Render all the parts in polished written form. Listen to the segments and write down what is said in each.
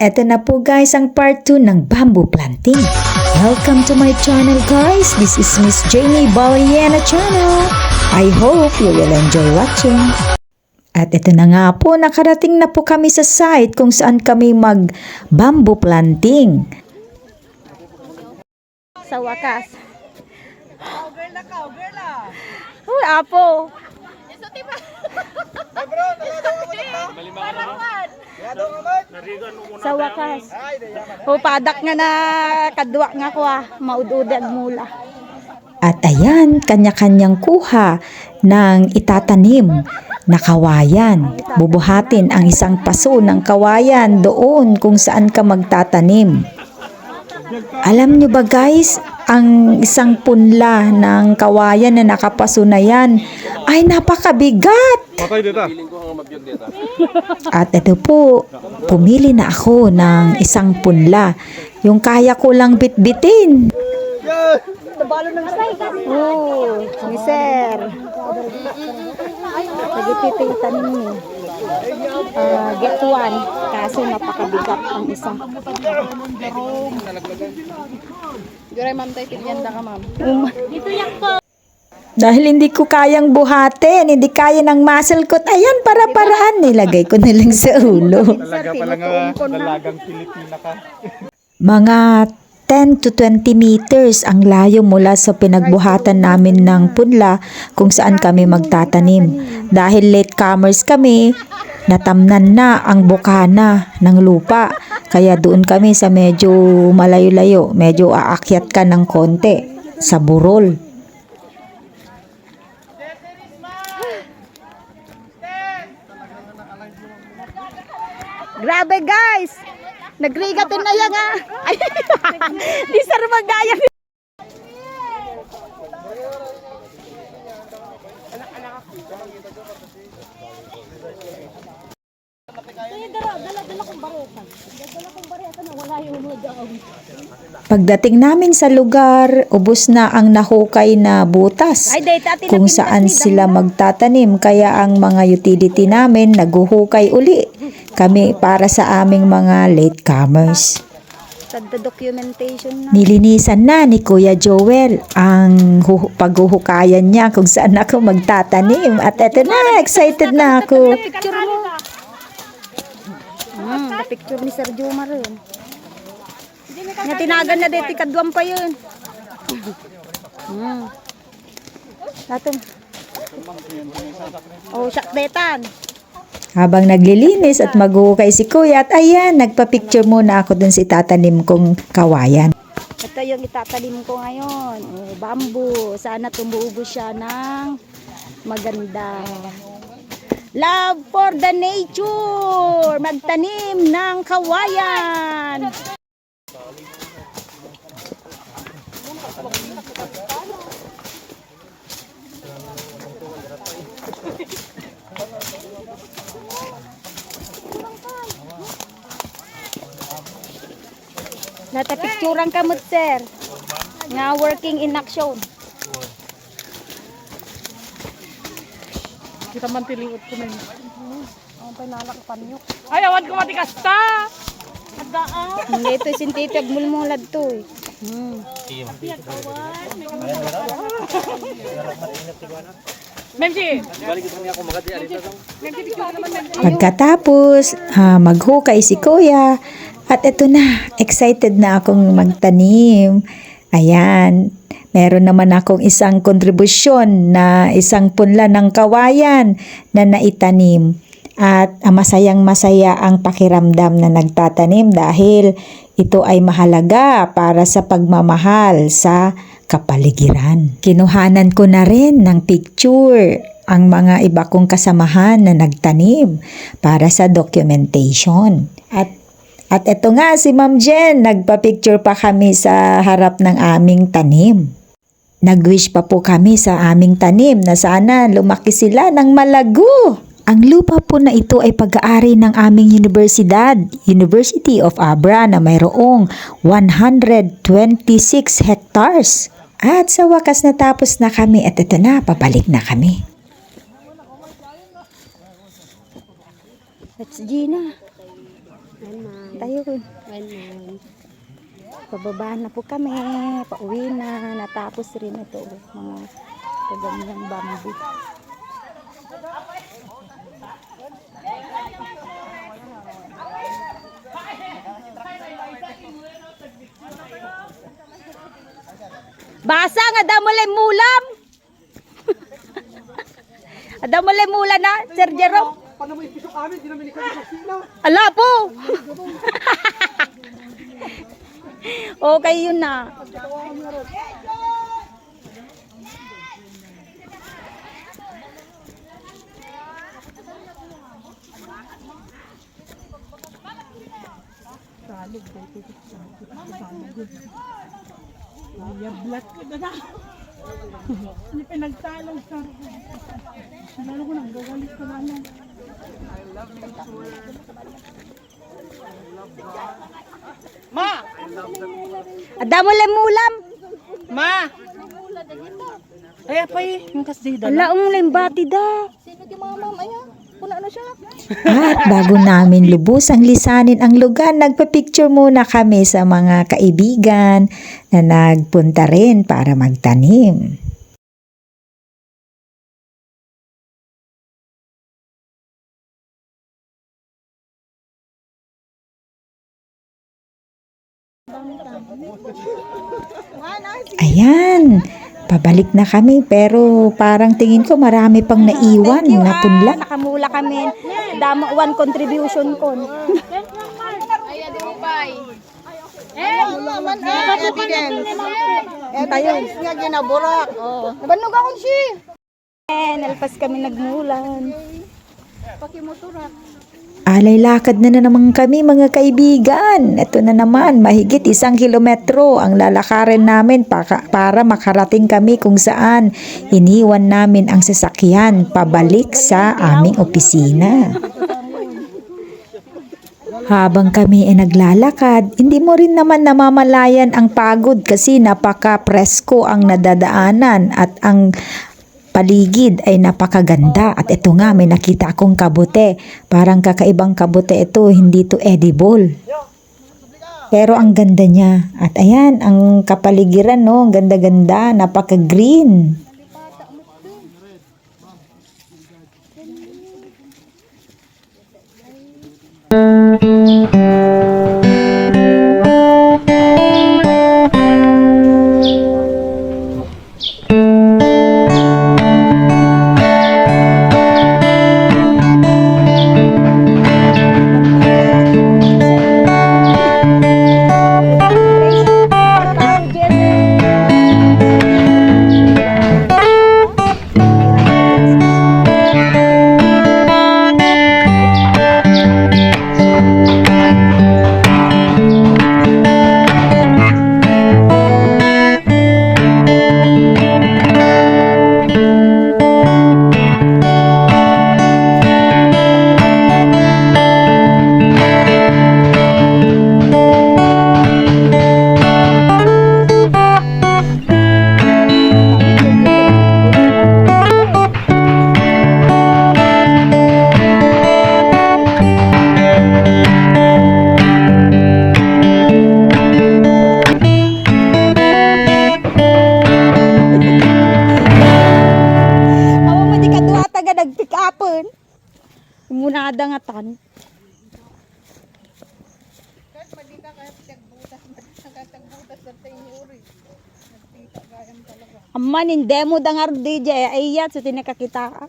Eto na po guys ang part 2 ng bamboo planting. Welcome to my channel guys. This is Miss Jamie Baliana channel. I hope you will enjoy watching. At ito na nga po, nakarating na po kami sa site kung saan kami mag bamboo planting. Sa wakas. Uy, apo. Sa wakas. Padak nga na kadwa nga ko maududag mula. At ayan, kanya-kanyang kuha ng itatanim na kawayan. Bubuhatin ang isang paso ng kawayan doon kung saan ka magtatanim. Alam nyo ba guys, ang isang punla ng kawayan na nakapaso na yan ay napakabigat. At ito po, pumili na ako ng isang punla. Yung kaya ko lang bitbitin. Oh, ni sir. Nagititing tanim ni. Get one. Kaso napakabigat ang isa. Juray ma'am tayo tilyanda ka ma'am. Dito yan po. Dahil hindi ko kayang buhatin, hindi kaya ng muscle ko. Ayan, para-paraan. Nilagay ko na lang sa ulo. Talaga palang dalagang Pilipina ka. Mga 10 to 20 meters ang layo mula sa pinagbuhatan namin ng punla kung saan kami magtatanim. Dahil latecomers kami, natamnan na ang bukana ng lupa. Kaya doon kami sa medyo malayo-layo, medyo aakyat ka ng konti sa burol. Grabe guys! Nagrigatin na yan ah! Ay, di sir magaya. Pagdating namin sa lugar, ubos na ang nahukay na butas kung saan sila magtatanim. Kaya ang mga utility namin naghuhukay uli kami para sa aming mga latecomers. Documentation na. Nilinisan na ni Kuya Joel ang paghuhukayan niya kung saan ako magtatanim. At eto na, excited na ako. Picture mo. Picture ni Sir Jomar yun. Nga tinagan na dito kadwam pa yun. Natin. Oh, sakdetan. Habang naglilinis at maghuhukay si Kuya, at ayan, nagpa-picture muna ako dun sa itatanim kong kawayan. Ito yung itatanim ko ngayon. Oh, bamboo. Sana tumubo siya ng maganda. Love for the nature. Magtanim ng kawayan. Natapicturan ka mo, sir. Nga working in action. Kita man tiliot ko men. Ang panalak panyok. Ay, awan ko matikas ta! Adaan! Hindi ito sintitig mulmulad to eh. Memsi! Pagkatapos, maghukay si Kuya. At eto na, excited na akong magtanim. Ayan, meron naman akong isang kontribusyon na isang punla ng kawayan na naitanim. At masayang masaya ang pakiramdam na nagtatanim dahil ito ay mahalaga para sa pagmamahal sa kapaligiran. Kinuhanan ko na rin ng picture ang mga iba kong kasamahan na nagtanim para sa documentation. At eto nga si Ma'am Jen, nagpa-picture pa kami sa harap ng aming tanim. Nag-wish pa po kami sa aming tanim na sana lumaki sila ng malago. Ang lupa po na ito ay pag-aari ng aming universidad, University of Abra, na mayroong 126 hectares. At sa wakas natapos na kami at ito na, pabalik na kami. That's Gina. ayun. Pababa na po kami. Pauwi na. Natapos rin ito. Mga kaganyang bamboo. Basa nga damulay mulam. Damulay mula na, Sir Jerome. Paano mo ipisok amin? Di namin ikaw sa sila. Ala po. Okay yun na. Yablat ko na na. Hindi pinagtalang sa... Sinalo ko nang gagalit ko na lang. Ma! Damulay mulam. Ma! Ay, apay. Yung kasdida. Ala ang limbati da. Sino ki mga ma'am aya? Kuna na siya. At bago namin lubusang lisanin ang lugar, nagpa-picture muna kami sa mga kaibigan na nagpunta rin para magtanim. Ayan, pabalik na kami pero parang tingin ko marami pang naiwan na punla. Nakamula kami. Damo one contribution ko. Tayo nga ginaburak. Oh. Nabanog ako siya. Nalpas kami nagmulan. Alay lakad na naman kami mga kaibigan. Ito na naman, mahigit 1 kilometro ang lalakarin namin para makarating kami kung saan iniwan namin ang sasakyan pabalik sa aming opisina. Habang kami ay naglalakad, hindi mo rin naman namamalayan ang pagod kasi napaka-presko ang nadadaanan at ang paligid ay napakaganda. At ito nga, may nakita akong kabute. Parang kakaibang kabute ito, hindi to edible. Pero ang ganda niya. At ayan, ang kapaligiran, no, ang ganda-ganda, napaka-green. Munada nga tan. Amman hindi mo dangar DJ ayat sa tinakakita.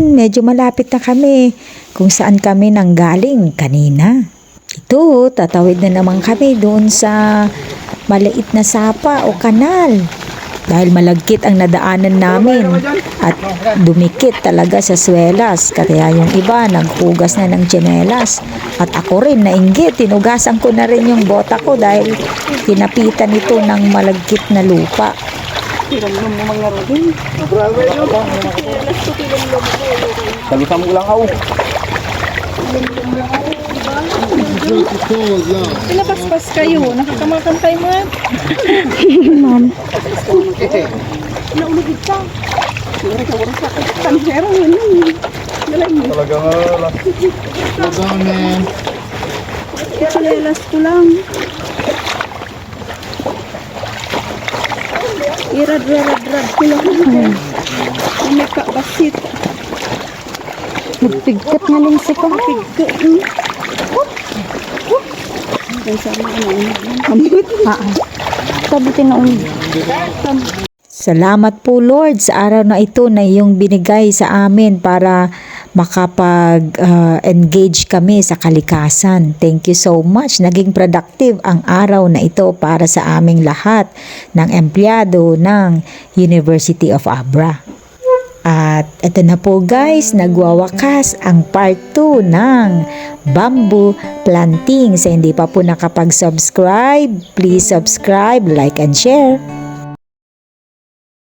Ngayon, medyo malapit na kami kung saan kami nanggaling kanina. Ito, tatawid na naman kami doon sa maliit na sapa o kanal. Dahil malagkit ang nadaanan namin at dumikit talaga sa swelas. Kaya yung iba naghugas na ng tsinelas. At ako rin nainggit, tinugasan ko na rin yung bota ko dahil tinapitan ito ng malagkit na lupa. Salutan mo lang ako. Pinapaspas kayo. Nakakamakan tayo man. Naulugid ka. Tanhero yun. Talagang Chinelas ko lang. Irad-rad ko lang. May kabasit. Nagpigkat nga lang si ko. Pigko. Ay, sama ano. Sabutin na ulit. Salamat po Lord sa araw na ito na iyong binigay sa amin para makapag-engage kami sa kalikasan. Thank you so much. Naging productive ang araw na ito para sa aming lahat ng empleyado ng University of Abra. At ito na po guys, nagwawakas ang part 2 ng bamboo planting. Sa hindi pa po nakapag-subscribe, please subscribe, like and share.